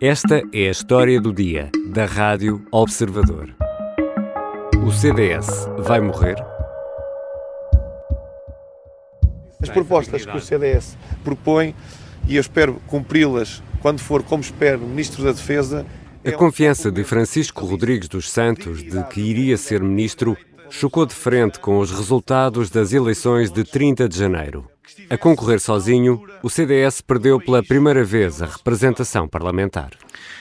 Esta é a história do dia, da Rádio Observador. O CDS vai morrer? As propostas que o CDS propõe, e eu espero cumpri-las quando for, como espero, Ministro da Defesa... A confiança de Francisco Rodrigues dos Santos de que iria ser Ministro chocou de frente com os resultados das eleições de 30 de janeiro. A concorrer sozinho, o CDS perdeu pela primeira vez a representação parlamentar.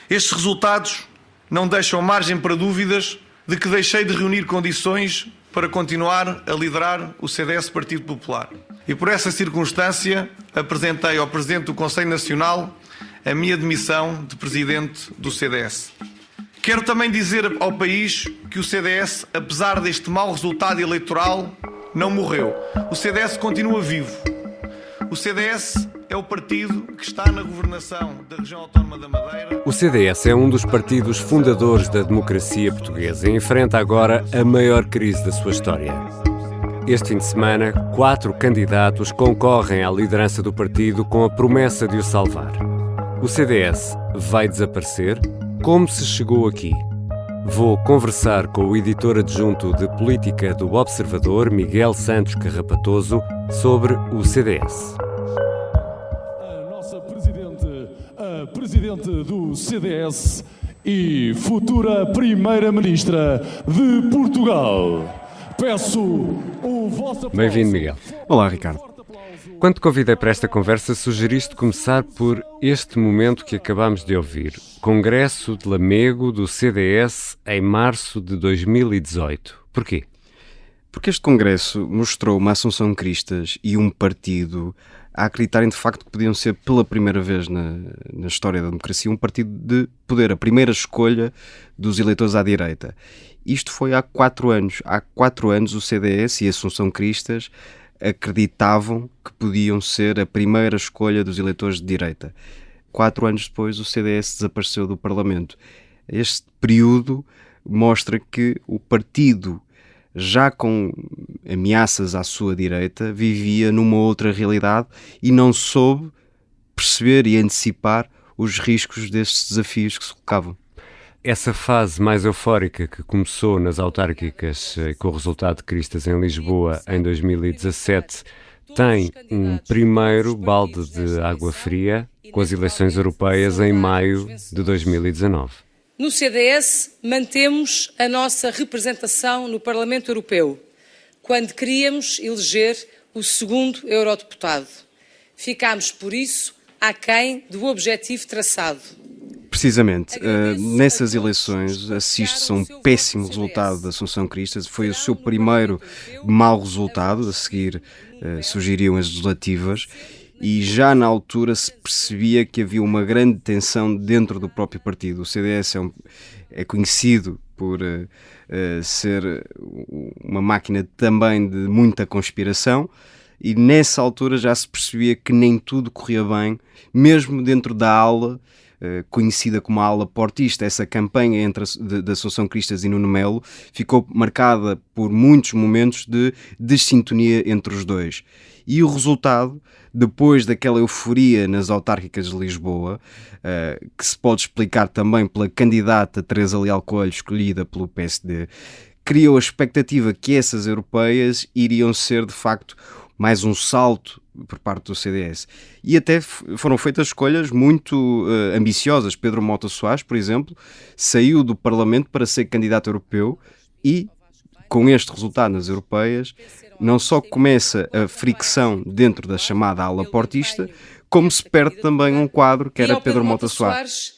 Estes resultados não deixam margem para dúvidas de que deixei de reunir condições para continuar a liderar o CDS Partido Popular. E por essa circunstância apresentei ao Presidente do Conselho Nacional a minha demissão de Presidente do CDS. Quero também dizer ao país que o CDS, apesar deste mau resultado eleitoral, não morreu. O CDS continua vivo. O CDS é o partido que está na governação da região autónoma da Madeira. O CDS é um dos partidos fundadores da democracia portuguesa e enfrenta agora a maior crise da sua história. Este fim de semana, 4 candidatos concorrem à liderança do partido com a promessa de o salvar. O CDS vai desaparecer? Como se chegou aqui? Vou conversar com o editor adjunto de política do Observador, Miguel Santos Carrapatoso, sobre o CDS. A nossa a presidente do CDS e futura primeira-ministra de Portugal. Peço o vosso aplauso. Bem-vindo, Miguel. Olá, Ricardo. Quando te convidei para esta conversa, sugeriste começar por este momento que acabámos de ouvir. Congresso de Lamego do CDS em março de 2018. Porquê? Porque este congresso mostrou uma Assunção Cristas e um partido a acreditarem de facto que podiam ser pela primeira vez na história da democracia um partido de poder, a primeira escolha dos eleitores à direita. Isto foi há 4 anos. Há 4 anos o CDS e a Assunção Cristas acreditavam que podiam ser a primeira escolha dos eleitores de direita. 4 anos depois o CDS desapareceu do Parlamento. Este período mostra que o partido, já com ameaças à sua direita, vivia numa outra realidade e não soube perceber e antecipar os riscos destes desafios que se colocavam. Essa fase mais eufórica que começou nas autárquicas com o resultado de Cristas em Lisboa em 2017 tem um primeiro balde de água fria com as eleições europeias em maio de 2019. No CDS mantemos a nossa representação no Parlamento Europeu, quando queríamos eleger o 2º eurodeputado. Ficámos, por isso, aquém do objetivo traçado. Precisamente, nessas eleições assiste-se a um péssimo resultado da Assunção Cristas. Foi o seu primeiro mau resultado, a seguir surgiriam as legislativas, e já na altura se percebia que havia uma grande tensão dentro do próprio partido. O CDS é conhecido por ser uma máquina também de muita conspiração, e nessa altura já se percebia que nem tudo corria bem, mesmo dentro da ala conhecida como a ala portista. Essa campanha da Assunção Cristas e Nuno Melo ficou marcada por muitos momentos de dessintonia entre os dois. E o resultado, depois daquela euforia nas autárquicas de Lisboa, que se pode explicar também pela candidata Teresa Leal Coelho, escolhida pelo PSD, criou a expectativa que essas europeias iriam ser, de facto, mais um salto por parte do CDS. E até foram feitas escolhas muito ambiciosas. Pedro Mota Soares, por exemplo, saiu do Parlamento para ser candidato europeu e, com este resultado nas europeias, não só começa a fricção dentro da chamada ala portista, como se perde também um quadro que era Pedro Mota Soares.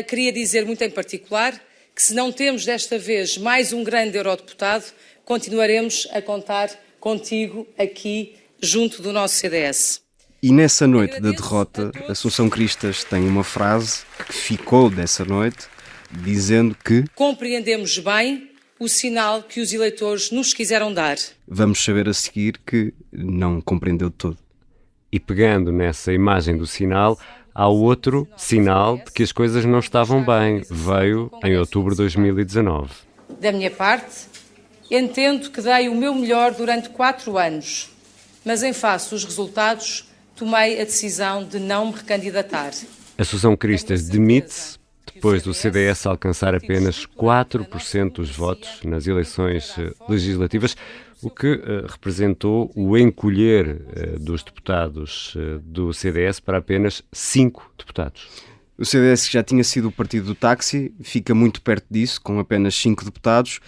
Queria dizer muito em particular que se não temos desta vez mais um grande eurodeputado, continuaremos a contar contigo aqui junto do nosso CDS. E nessa noite da derrota, Assunção Cristas tem uma frase que ficou dessa noite, dizendo que compreendemos bem o sinal que os eleitores nos quiseram dar. Vamos saber a seguir que não compreendeu de todo. E pegando nessa imagem do sinal, há outro sinal de que as coisas não estavam bem. Veio em outubro de 2019. Da minha parte, entendo que dei o meu melhor durante 4 anos. Mas em face dos resultados, tomei a decisão de não me recandidatar. Assunção Cristas demite-se depois do CDS alcançar apenas 4% dos votos nas eleições legislativas, o que representou o encolher dos deputados do CDS para apenas 5 deputados. O CDS, que já tinha sido o partido do táxi, fica muito perto disso, com apenas 5 deputados,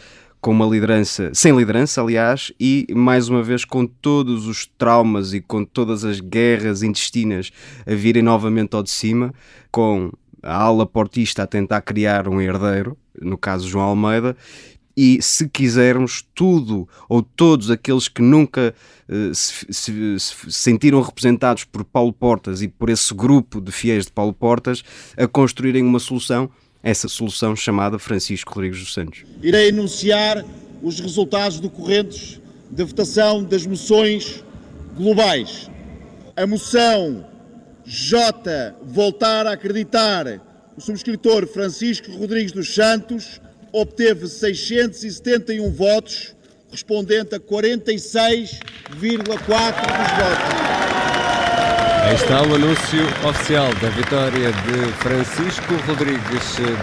com uma liderança, sem liderança, aliás, e, mais uma vez, com todos os traumas e com todas as guerras intestinas a virem novamente ao de cima, com a ala portista a tentar criar um herdeiro, no caso João Almeida, e, se quisermos, tudo ou todos aqueles que nunca se sentiram representados por Paulo Portas e por esse grupo de fiéis de Paulo Portas a construírem uma solução, essa solução chamada Francisco Rodrigues dos Santos. Irei anunciar os resultados decorrentes da votação das moções globais. A moção J. Voltar a acreditar, o subscritor Francisco Rodrigues dos Santos obteve 671 votos, correspondente a 46,4% dos votos. Aí está o anúncio oficial da vitória de Francisco Rodrigues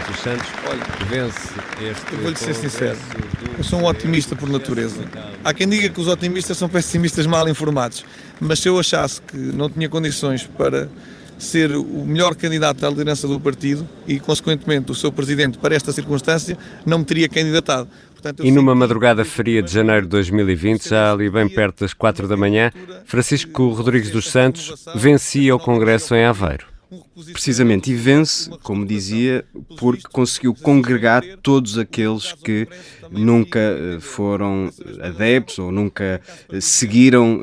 dos Santos. Olha, vence este. Eu vou-lhe ser sincero, eu sou um otimista por natureza. Há quem diga que os otimistas são pessimistas mal informados, mas se eu achasse que não tinha condições para ser o melhor candidato à liderança do partido e, consequentemente, o seu presidente para esta circunstância, não me teria candidatado. Portanto, e numa madrugada fria de janeiro de 2020, já ali bem perto das 4 da manhã, Francisco Rodrigues dos Santos vencia o Congresso em Aveiro. Precisamente, e vence, como dizia, porque conseguiu congregar todos aqueles que nunca foram adeptos ou nunca seguiram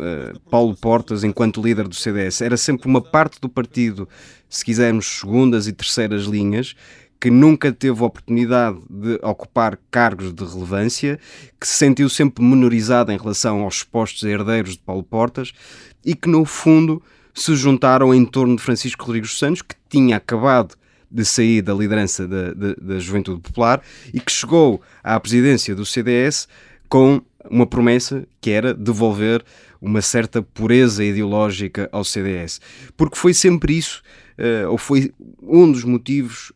Paulo Portas enquanto líder do CDS. Era sempre uma parte do partido, se quisermos, segundas e terceiras linhas, que nunca teve a oportunidade de ocupar cargos de relevância, que se sentiu sempre menorizado em relação aos supostos herdeiros de Paulo Portas e que, no fundo, se juntaram em torno de Francisco Rodrigues dos Santos, que tinha acabado de sair da liderança da Juventude Popular e que chegou à presidência do CDS com uma promessa que era devolver uma certa pureza ideológica ao CDS. Porque foi sempre isso, ou foi um dos motivos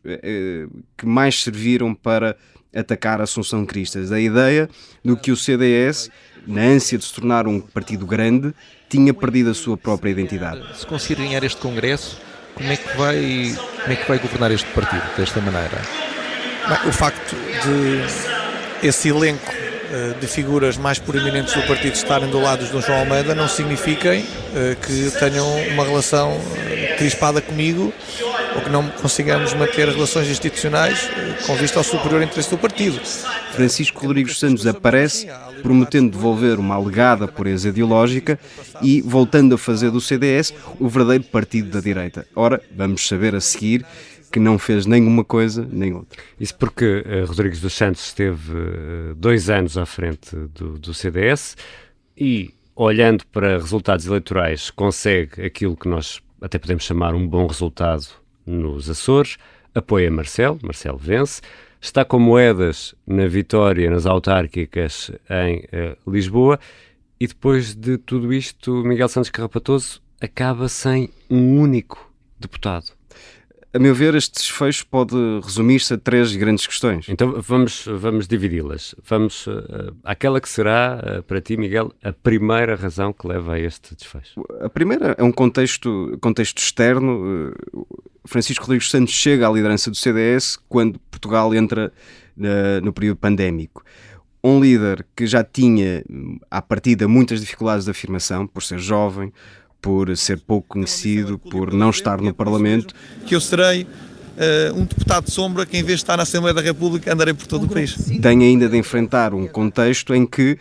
que mais serviram para atacar a Assunção Cristas. A ideia do que o CDS, na ânsia de se tornar um partido grande, tinha perdido a sua própria identidade. Se conseguir ganhar este Congresso, como é que vai governar este partido desta maneira? Bem, o facto de esse elenco de figuras mais proeminentes do partido estarem do lado de João Almeida não significa que tenham uma relação crispada comigo ou que não consigamos manter relações institucionais com vista ao superior interesse do partido. Francisco Rodrigues Santos aparece prometendo devolver uma alegada pureza ideológica e voltando a fazer do CDS o verdadeiro partido da direita. Ora, vamos saber a seguir que não fez nenhuma coisa nem outra. Isso porque Rodrigues dos Santos esteve 2 anos à frente do CDS e, olhando para resultados eleitorais, consegue aquilo que nós até podemos chamar um bom resultado nos Açores, apoia Marcelo vence, está com moedas na vitória nas autárquicas em Lisboa e depois de tudo isto, Miguel Santos Carrapatoso acaba sem um único deputado. A meu ver, este desfecho pode resumir-se a 3 grandes questões. Então vamos dividi-las. Vamos àquela que será, para ti, Miguel, a primeira razão que leva a este desfecho. A primeira é um contexto externo. Francisco Rodrigues Santos chega à liderança do CDS quando Portugal entra no período pandémico. Um líder que já tinha, à partida, muitas dificuldades de afirmação, por ser jovem, por ser pouco conhecido, por não estar no Parlamento. Que eu serei um deputado de sombra que, em vez de estar na Assembleia da República, andarei por todo o país. Tem ainda de enfrentar um contexto em que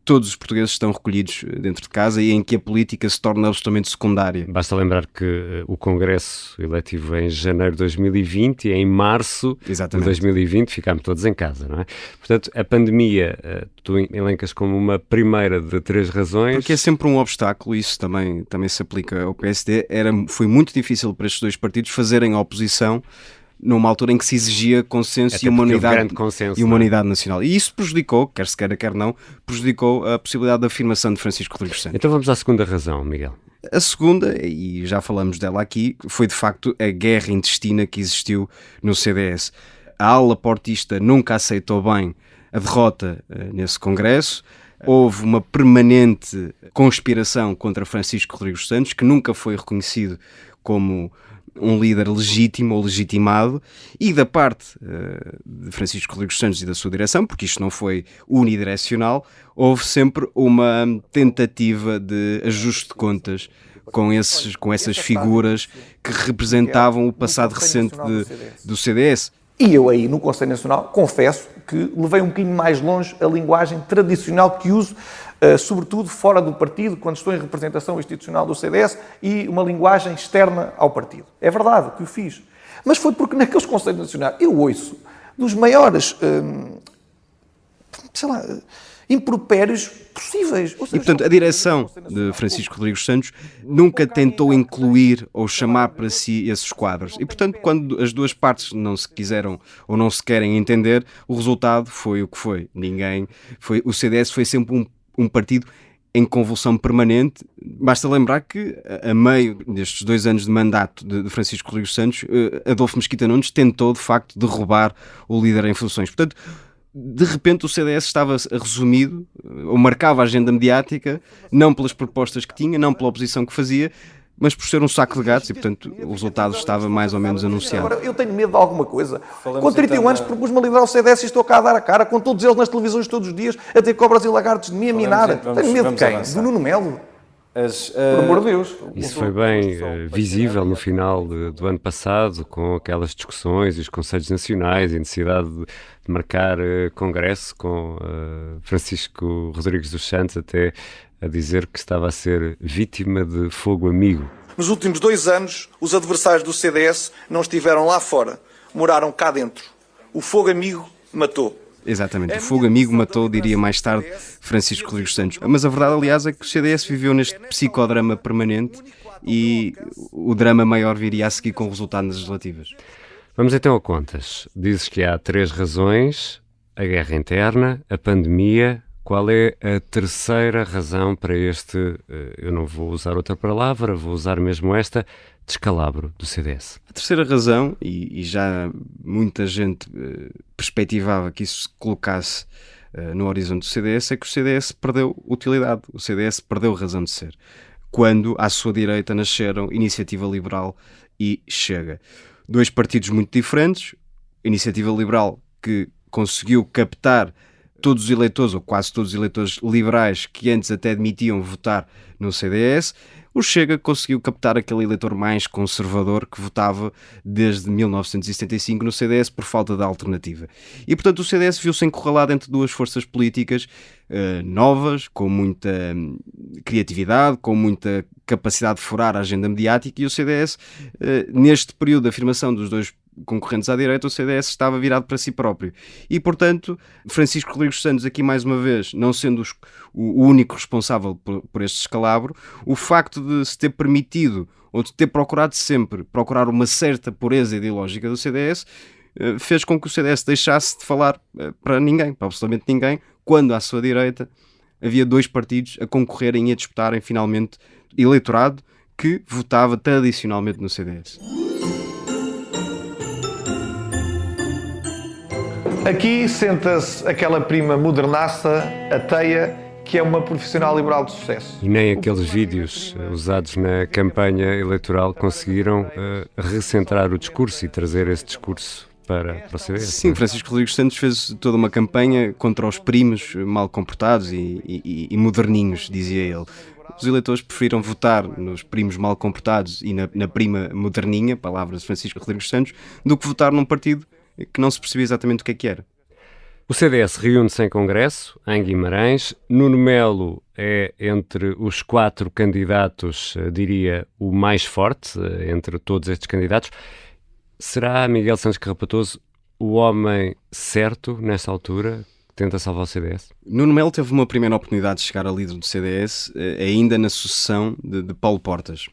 todos os portugueses estão recolhidos dentro de casa e em que a política se torna absolutamente secundária. Basta lembrar que o Congresso eletivo é em janeiro de 2020 e em março de 2020 ficámos todos em casa, não é? Portanto, a pandemia tu elencas como uma primeira de 3 razões. Porque é sempre um obstáculo, isso também se aplica ao PSD. Foi muito difícil para estes 2 partidos fazerem oposição numa altura em que se exigia consenso e uma unidade nacional. E isso prejudicou, quer se queira, quer não, prejudicou a possibilidade de afirmação de Francisco Rodrigues Santos. Então vamos à segunda razão, Miguel. A segunda, e já falamos dela aqui, foi de facto a guerra intestina que existiu no CDS. A ala portista nunca aceitou bem a derrota nesse congresso. Houve uma permanente conspiração contra Francisco Rodrigues Santos, que nunca foi reconhecido como um líder legítimo ou legitimado, e da parte de Francisco Rodrigues Santos e da sua direção, porque isto não foi unidirecional, houve sempre uma tentativa de ajuste de contas com essas figuras que representavam o passado recente do CDS. E eu aí, no Conselho Nacional, confesso que levei um bocadinho mais longe a linguagem tradicional que uso, sobretudo fora do partido, quando estou em representação institucional do CDS, e uma linguagem externa ao partido. É verdade que o fiz. Mas foi porque naqueles Conselhos Nacionais eu ouço dos maiores, impropérios possíveis. Ou seja, e, portanto, a direção de Francisco Rodrigues Santos nunca tentou incluir ou chamar para si esses quadros. E, portanto, quando as duas partes não se quiseram ou não se querem entender, o resultado foi o que foi. O CDS foi sempre um partido em convulsão permanente. Basta lembrar que, a meio destes 2 anos de mandato de Francisco Rodrigues Santos, Adolfo Mesquita Nunes tentou, de facto, derrubar o líder em funções. Portanto, de repente o CDS estava resumido, ou marcava a agenda mediática, não pelas propostas que tinha, não pela oposição que fazia, mas por ser um saco de gatos, e portanto o resultado estava mais ou menos anunciado. Agora, eu tenho medo de alguma coisa. Com 31 anos propus-me a liderar o CDS e estou cá a dar a cara, com todos eles nas televisões todos os dias, a ter cobras e lagartos de mim a minar. Tenho medo de quem? Do Nuno Melo? Por amor de Deus. Isso foi bem visível no final do ano passado, com aquelas discussões e os Conselhos Nacionais e a necessidade de marcar congresso, com Francisco Rodrigues dos Santos até a dizer que estava a ser vítima de fogo amigo. Nos últimos 2 anos, os adversários do CDS não estiveram lá fora, moraram cá dentro. O fogo amigo matou. Exatamente, o fogo amigo matou, diria mais tarde, Francisco Rodrigues Santos. Mas a verdade, aliás, é que o CDS viveu neste psicodrama permanente e o drama maior viria a seguir com o resultado nas legislativas. Vamos então a contas. Dizes que há 3 razões: a guerra interna, a pandemia. Qual é a terceira razão para este, eu não vou usar outra palavra, vou usar mesmo esta, descalabro do CDS? A terceira razão, e já muita gente perspectivava que isso se colocasse no horizonte do CDS, é que o CDS perdeu utilidade, o CDS perdeu razão de ser, quando à sua direita nasceram Iniciativa Liberal e Chega. 2 partidos muito diferentes, Iniciativa Liberal que conseguiu captar todos os eleitores, ou quase todos os eleitores liberais que antes até admitiam votar no CDS. O Chega conseguiu captar aquele eleitor mais conservador que votava desde 1975 no CDS por falta de alternativa. E, portanto, o CDS viu-se encurralado entre 2 forças políticas novas, com muita criatividade, com muita capacidade de furar a agenda mediática, e o CDS, neste período de afirmação dos 2 concorrentes à direita, o CDS estava virado para si próprio. E, portanto, Francisco Rodrigues Santos, aqui mais uma vez, não sendo o único responsável por este descalabro, o facto de se ter permitido, ou de ter procurado sempre, procurar uma certa pureza ideológica do CDS, fez com que o CDS deixasse de falar para ninguém, para absolutamente ninguém, quando à sua direita havia 2 partidos a concorrerem e a disputarem finalmente eleitorado que votava tradicionalmente no CDS. Aqui senta-se aquela prima modernaça, ateia, que é uma profissional liberal de sucesso. E nem aqueles vídeos usados na campanha eleitoral conseguiram recentrar o discurso e trazer esse discurso para o CDS. Sim, Francisco Rodrigues Santos fez toda uma campanha contra os primos mal comportados e moderninhos, dizia ele. Os eleitores preferiram votar nos primos mal comportados e na prima moderninha, palavras de Francisco Rodrigues Santos, do que votar num partido que não se percebia exatamente o que era. O CDS reúne-se em congresso, em Guimarães. Nuno Melo é, entre os 4 candidatos, diria, o mais forte entre todos estes candidatos. Será Miguel Santos Carrapatoso o homem certo, nesta altura, que tenta salvar o CDS? Nuno Melo teve uma primeira oportunidade de chegar a líder do CDS, ainda na sucessão de Paulo Portas.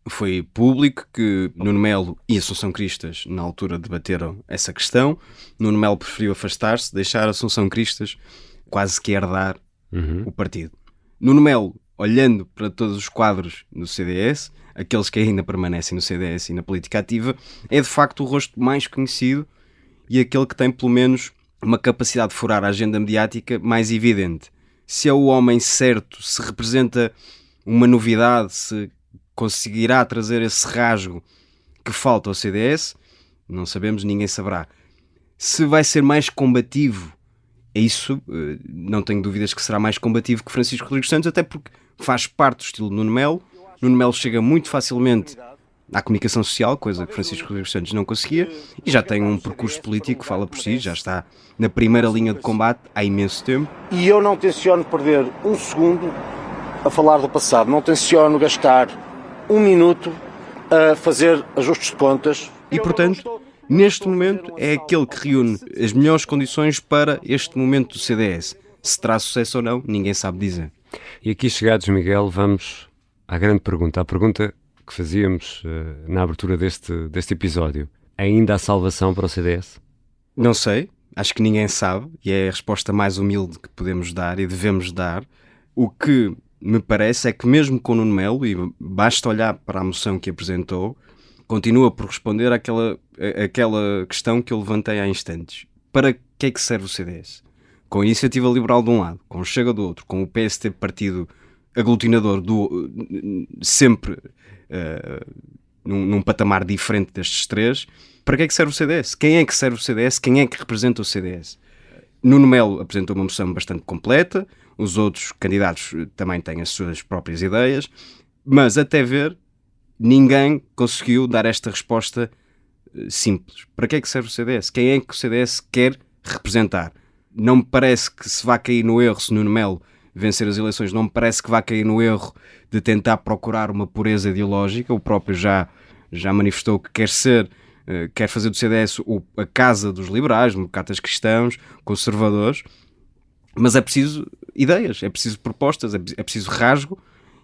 Foi público que Nuno Melo e Assunção Cristas, na altura, debateram essa questão. Nuno Melo preferiu afastar-se, deixar Assunção Cristas quase que herdar o partido. Nuno Melo olhando para todos os quadros do CDS, aqueles que ainda permanecem no CDS e na política ativa, é de facto o rosto mais conhecido e aquele que tem pelo menos uma capacidade de furar a agenda mediática mais evidente. Se é o homem certo, se representa uma novidade, se conseguirá trazer esse rasgo que falta ao CDS, não sabemos, ninguém saberá. Se vai ser mais combativo, é isso, não tenho dúvidas que será mais combativo que Francisco Rodrigues Santos, até porque faz parte do estilo de Nuno Melo. Nuno Melo chega muito facilmente à comunicação social, coisa que Francisco Rodrigues Santos não conseguia, e já tem um percurso político que fala por si, já está na primeira linha de combate há imenso tempo. E eu não tenciono perder um segundo a falar do passado, não tenciono gastar um minuto a fazer ajustes de contas. E, portanto, neste momento é aquele que reúne as melhores condições para este momento do CDS. Se terá sucesso ou não, ninguém sabe dizer. E aqui chegados, Miguel, vamos à grande pergunta. A pergunta que fazíamos na abertura deste episódio. Ainda há salvação para o CDS? Não sei. Acho que ninguém sabe. E é a resposta mais humilde que podemos dar e devemos dar. O que me parece é que mesmo com o Nuno Melo, e basta olhar para a moção que apresentou, continua por responder àquela questão que eu levantei há instantes. Para que é que serve o CDS? Com a Iniciativa Liberal de um lado, com o Chega do outro, com o PST partido aglutinador sempre num patamar diferente destes três, para que é que serve o CDS? Quem é que serve o CDS? Quem é que representa o CDS? Nuno Melo apresentou uma moção bastante completa, os outros candidatos também têm as suas próprias ideias, mas até ver, ninguém conseguiu dar esta resposta simples. Para que é que serve o CDS? Quem é que o CDS quer representar? Não me parece que se vá cair no erro, se Nuno Melo vencer as eleições, não me parece que vá cair no erro de tentar procurar uma pureza ideológica. O próprio já manifestou que quer fazer do CDS a casa dos liberais, democratas cristãos, conservadores, mas é preciso ideias, é preciso propostas, é preciso rasgo,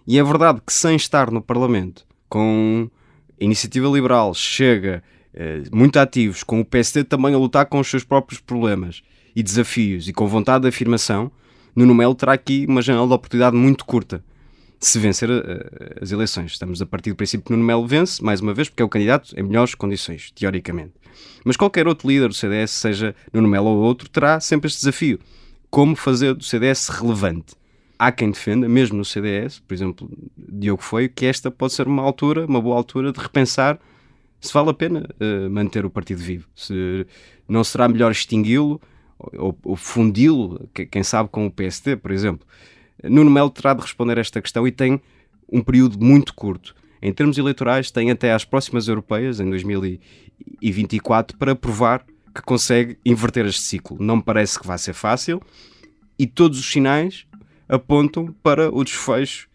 e é verdade que sem estar no Parlamento, com a Iniciativa Liberal, Chega, muito ativos, com o PSD também a lutar com os seus próprios problemas e desafios, e com vontade de afirmação, Nuno Melo terá aqui uma janela de oportunidade muito curta, se vencer as eleições. Estamos a partir do princípio que Nuno Melo vence, mais uma vez, porque é o candidato em melhores condições, teoricamente. Mas qualquer outro líder do CDS, seja Nuno Melo ou outro, terá sempre este desafio. Como fazer do CDS relevante? Há quem defenda, mesmo no CDS, por exemplo, Diogo Feio, que esta pode ser uma boa altura de repensar se vale a pena manter o partido vivo. Se não será melhor extingui-lo ou fundi-lo, quem sabe, com o PSD, por exemplo. Nuno Melo terá de responder a esta questão e tem um período muito curto. Em termos eleitorais, tem até às próximas europeias, em 2024, para provar que consegue inverter este ciclo. Não me parece que vá ser fácil, e todos os sinais apontam para o desfecho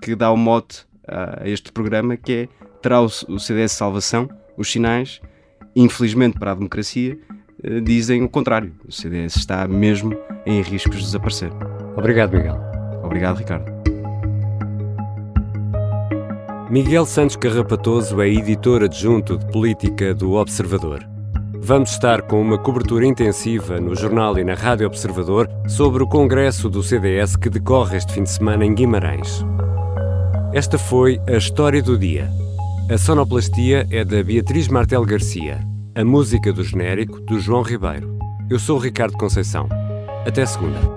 que dá o mote a este programa, que é: terá o CDS salvação? Os sinais, infelizmente para a democracia, dizem o contrário. O CDS está mesmo em riscos de desaparecer. Obrigado, Miguel. Obrigado, Ricardo. Miguel Santos Carrapatoso é editor adjunto de política do Observador. Vamos estar com uma cobertura intensiva no jornal e na Rádio Observador sobre o congresso do CDS que decorre este fim de semana em Guimarães. Esta foi a História do Dia. A sonoplastia é da Beatriz Martel Garcia. A música do genérico, do João Ribeiro. Eu sou o Ricardo Conceição. Até segunda.